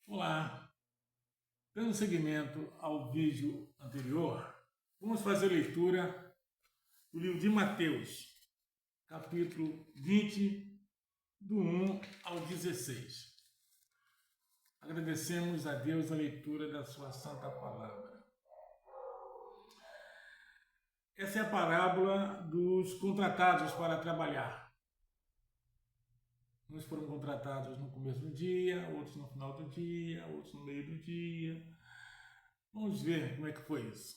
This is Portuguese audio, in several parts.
Olá! Dando seguimento ao vídeo anterior, vamos fazer a leitura do livro de Mateus, capítulo 20, do 1 ao 16. Agradecemos a Deus a leitura da sua santa palavra. Essa é a parábola dos contratados para trabalhar. Uns foram contratados no começo do dia, outros no final do dia, outros no meio do dia. Vamos ver como é que foi isso.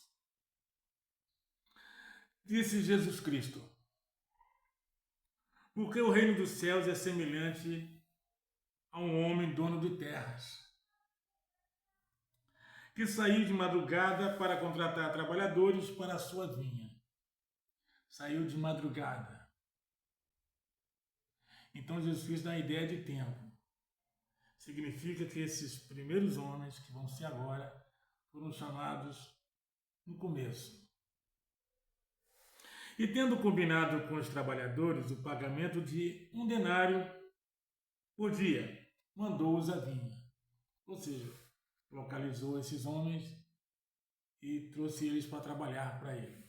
Disse Jesus Cristo: porque o reino dos céus é semelhante a um homem dono de terras, que saiu de madrugada para contratar trabalhadores para a sua vinha. Saiu de madrugada. Então Jesus Cristo dá a ideia de tempo. Significa que esses primeiros homens, que vão ser agora, foram chamados no começo. E tendo combinado com os trabalhadores o pagamento de 1 denário por dia, mandou-os à vinha. Ou seja, localizou esses homens e trouxe eles para trabalhar para ele.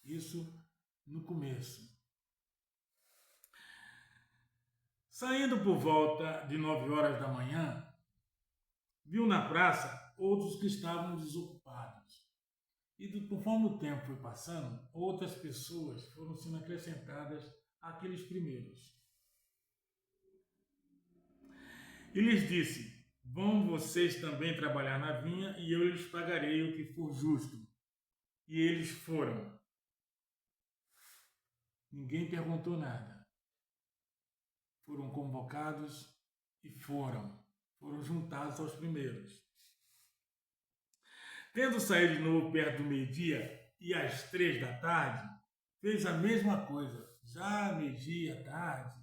Isso no começo. Saindo por volta de 9 horas da manhã, viu na praça outros que estavam desocupados. E conforme o tempo foi passando, outras pessoas foram sendo acrescentadas àqueles primeiros. E lhes disse: vão vocês também trabalhar na vinha, e eu lhes pagarei o que for justo. E eles foram. Ninguém perguntou nada. Foram convocados e foram juntados aos primeiros. Tendo saído de novo perto do meio-dia e às 3 da tarde, fez a mesma coisa. Já meio-dia, tarde,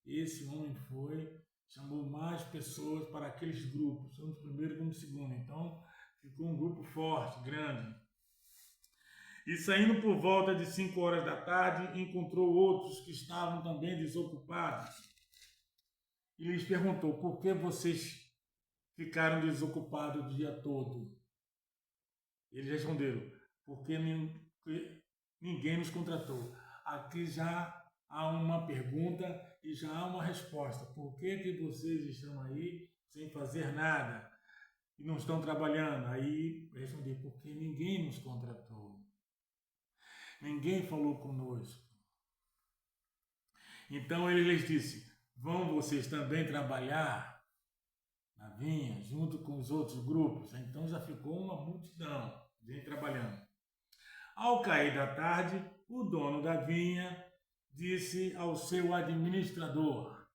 esse homem foi, chamou mais pessoas para aqueles grupos, tanto o primeiro como o segundo. Então, ficou um grupo forte, grande. E saindo por volta de 5 horas da tarde, encontrou outros que estavam também desocupados. E lhes perguntou: por que vocês ficaram desocupados o dia todo? Eles responderam: porque ninguém nos contratou. Aqui já há uma pergunta e já há uma resposta. Por que vocês estão aí sem fazer nada e não estão trabalhando? Aí respondi: porque ninguém nos contratou. Ninguém falou conosco. Então ele lhes disse: vão vocês também trabalhar na vinha, junto com os outros grupos? Então já ficou uma multidão de gente trabalhando. Ao cair da tarde, o dono da vinha disse ao seu administrador: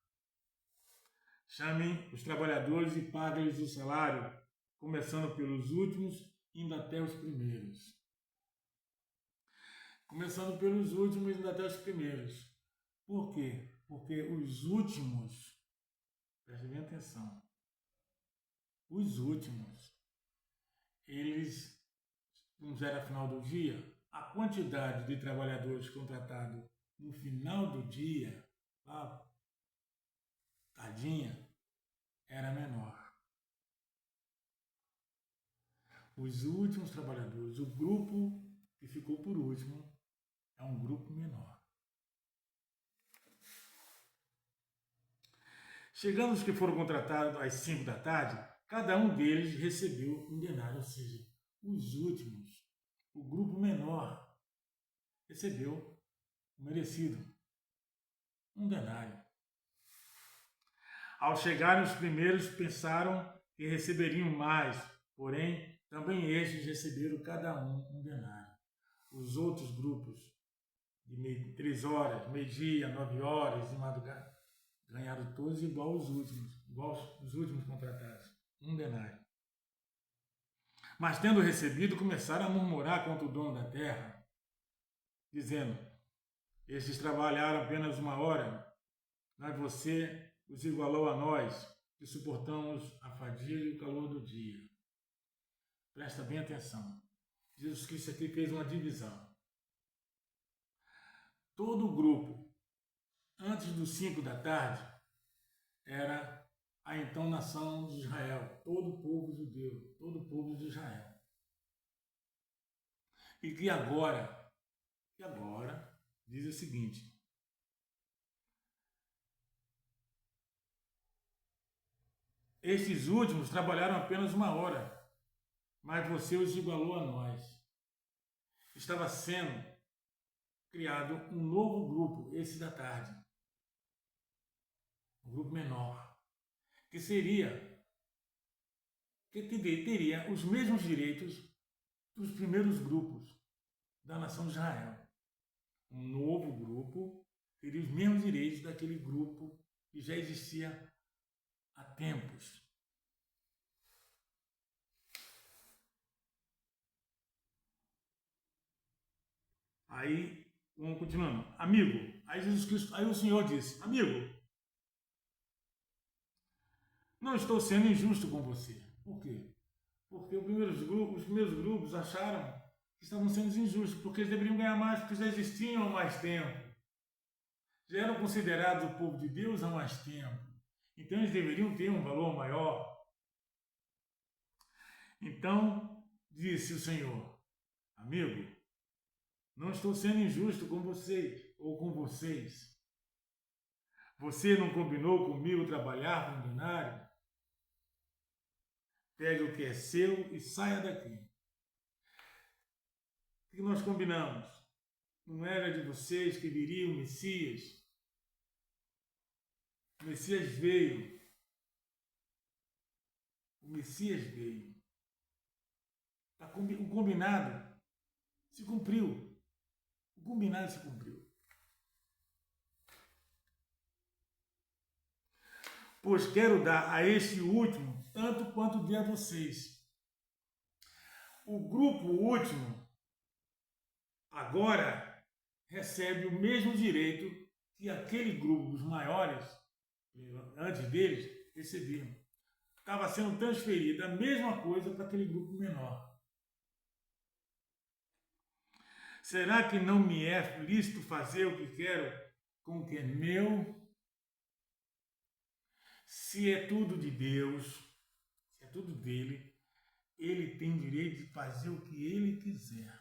chamem os trabalhadores e paguem-lhes o salário, começando pelos últimos, indo até os primeiros. Começando pelos últimos, indo até os primeiros. Por quê? Porque os últimos, prestem bem atenção, os últimos, eles, como já era final do dia, a quantidade de trabalhadores contratados no final do dia, lá, tardinha, era menor. Os últimos trabalhadores, o grupo que ficou por último, é um grupo menor. Chegando os que foram contratados às 5 da tarde, cada um deles recebeu 1 denário, ou seja, os últimos, o grupo menor, recebeu o merecido, 1 denário. Ao chegarem os primeiros, pensaram que receberiam mais, porém, também estes receberam cada um 1 denário. Os outros grupos, de 3 horas, meio-dia, 9 horas, de madrugada, ganharam todos igual os últimos contratados, 1 denário. Mas tendo recebido, começaram a murmurar contra o dono da terra, dizendo: estes trabalharam apenas 1 hora, mas você os igualou a nós, que suportamos a fadiga e o calor do dia. Presta bem atenção. Jesus Cristo aqui fez uma divisão. Todo o grupo, antes dos 5 da tarde, era a então nação de Israel, todo o povo judeu, todo o povo de Israel. E que agora, diz o seguinte: estes últimos trabalharam apenas 1 hora, mas você os igualou a nós. Estava sendo criado um novo grupo, esse da tarde, um grupo menor, que teria os mesmos direitos dos primeiros grupos da nação de Israel. Um novo grupo teria os mesmos direitos daquele grupo que já existia há tempos. Aí, vamos continuando. Amigo, aí Jesus Cristo, aí o Senhor disse: amigo, não estou sendo injusto com você. Por quê? Porque os primeiros grupos acharam que estavam sendo injustos, porque eles deveriam ganhar mais, porque já existiam há mais tempo. Já eram considerados o povo de Deus há mais tempo. Então eles deveriam ter um valor maior. Então, disse o Senhor: amigo, não estou sendo injusto com vocês ou com vocês. Você não combinou comigo trabalhar com o denário? Pegue o que é seu e saia daqui. O que nós combinamos? Não era de vocês que viria o Messias? O Messias veio. O Messias veio. O combinado se cumpriu. O combinado se cumpriu. Pois quero dar a este último tanto quanto dei a vocês. O grupo último agora recebe o mesmo direito que aquele grupo dos maiores, antes deles, recebiam. Estava sendo transferida a mesma coisa para aquele grupo menor. Será que não me é lícito fazer o que quero com o que é meu? Se é tudo de Deus, se é tudo dele, ele tem direito de fazer o que ele quiser.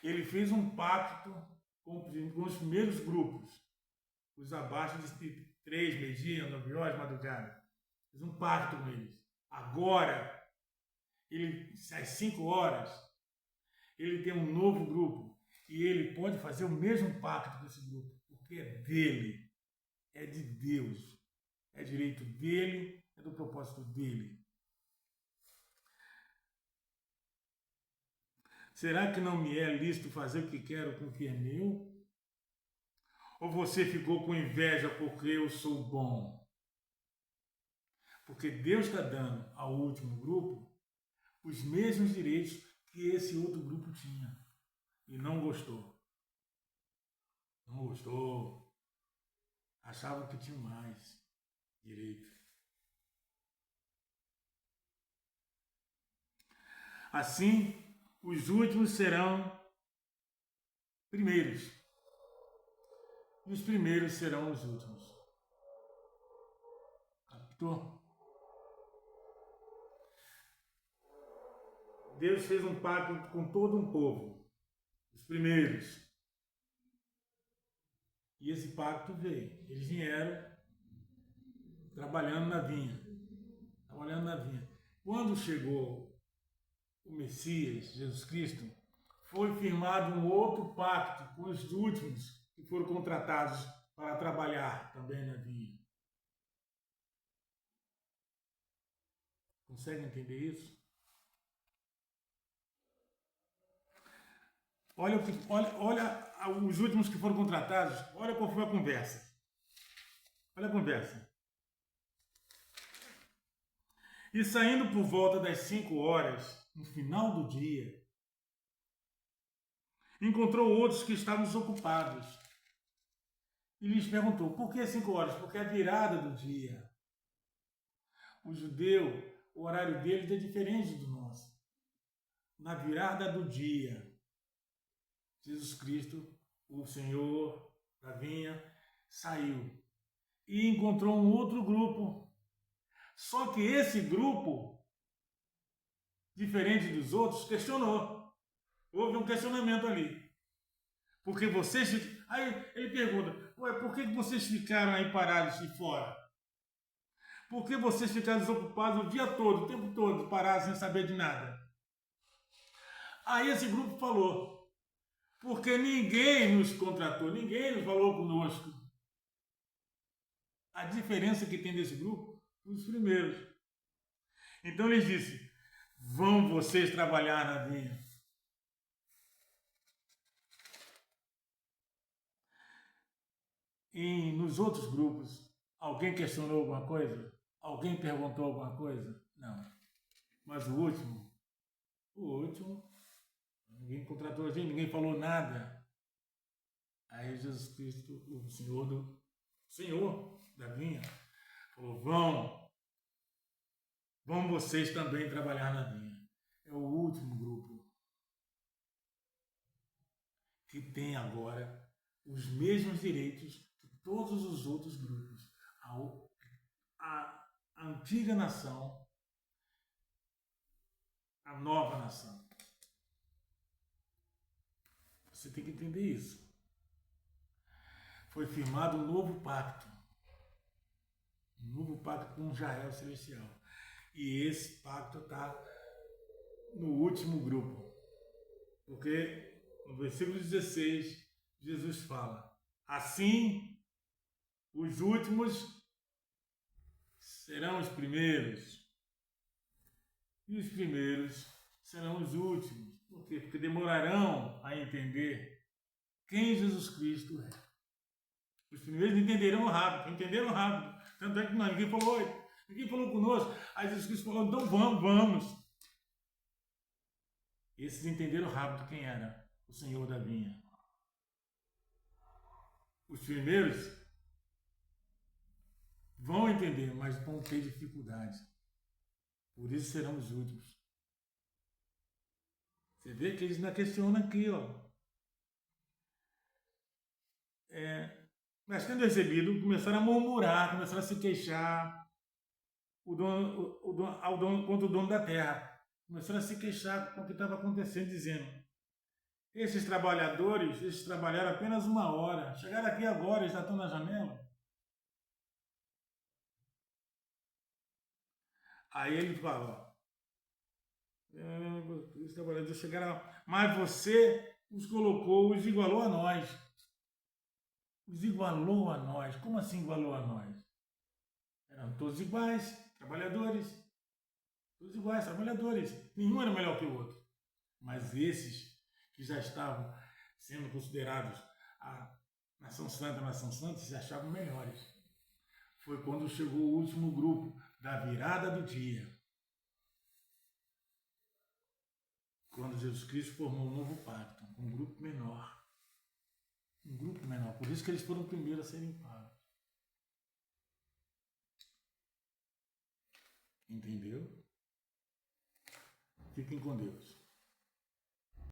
Ele fez um pacto com os primeiros grupos, os abaixo de 3, meio-dia, 9 horas, madrugada. Fez um pacto com eles. Agora, às 5 horas, ele tem um novo grupo e ele pode fazer o mesmo pacto com esse grupo, porque é dele, é de Deus, é direito dele, é do propósito dele. Será que não me é lícito fazer o que quero com o que é meu? Ou você ficou com inveja porque eu sou bom? Porque Deus está dando ao último grupo os mesmos direitos que esse outro grupo tinha. E não gostou. Não gostou. Achavam que tinham mais direito. Assim, os últimos serão primeiros. E os primeiros serão os últimos. Captou? Deus fez um pacto com todo um povo. Os primeiros. E esse pacto veio. Eles vieram trabalhando na vinha. Trabalhando na vinha. Quando chegou o Messias, Jesus Cristo, foi firmado um outro pacto com os últimos que foram contratados para trabalhar também na vinha. Consegue entender isso? Olha os últimos que foram contratados, olha qual foi a conversa. Olha a conversa. E saindo por volta das 5 horas, no final do dia, encontrou outros que estavam desocupados. E lhes perguntou, por que 5 horas? Porque é a virada do dia. O judeu, o horário deles é diferente do nosso. Na virada do dia, Jesus Cristo, o Senhor da vinha, saiu e encontrou um outro grupo Só que esse grupo, diferente dos outros, questionou. Houve um questionamento ali. Porque vocês... Aí ele pergunta, ué, por que vocês ficaram aí parados de fora? Por que vocês ficaram desocupados o dia todo, o tempo todo, parados sem saber de nada? Aí esse grupo falou, porque ninguém nos contratou, ninguém nos falou conosco. A diferença que tem desse grupo, os primeiros. Então ele disse, vão vocês trabalhar na vinha. E nos outros grupos, alguém questionou alguma coisa? Alguém perguntou alguma coisa? Não. Mas o último, ninguém contratou a gente, ninguém falou nada. Aí Jesus Cristo, o Senhor da vinha, falou, vão vocês também trabalhar na vinha. É o último grupo que tem agora os mesmos direitos que todos os outros grupos. A antiga nação, a nova nação. Você tem que entender isso. Foi firmado um novo pacto com Israel celestial. E esse pacto está no último grupo. Porque no versículo 16, Jesus fala, assim, os últimos serão os primeiros, e os primeiros serão os últimos. Por quê? Porque demorarão a entender quem Jesus Cristo é. Os primeiros entenderam rápido. Tanto é que ninguém falou conosco. Aí Jesus Cristo falou, então vamos. Esses entenderam rápido quem era o Senhor da vinha. Os primeiros vão entender, mas vão ter dificuldade. Por isso serão os últimos. Você vê que eles ainda questionam aqui, ó. Mas tendo recebido, começaram a murmurar, começaram a se queixar contra o dono da terra. Começaram a se queixar com o que estava acontecendo, dizendo, esses trabalhadores, eles trabalharam apenas 1 hora, chegaram aqui agora, eles já estão na janela. Aí ele fala, os trabalhadores chegaram, mas você os colocou, os igualou a nós. Os igualou a nós. Como assim igualou a nós? Eram todos iguais, trabalhadores. Todos iguais, trabalhadores. Nenhum era melhor que o outro. Mas esses que já estavam sendo considerados a nação santa, se achavam melhores. Foi quando chegou o último grupo da virada do dia. Quando Jesus Cristo formou um novo pacto, um grupo menor. Um grupo menor. Por isso que eles foram primeiros a serem pagos. Entendeu? Fiquem com Deus.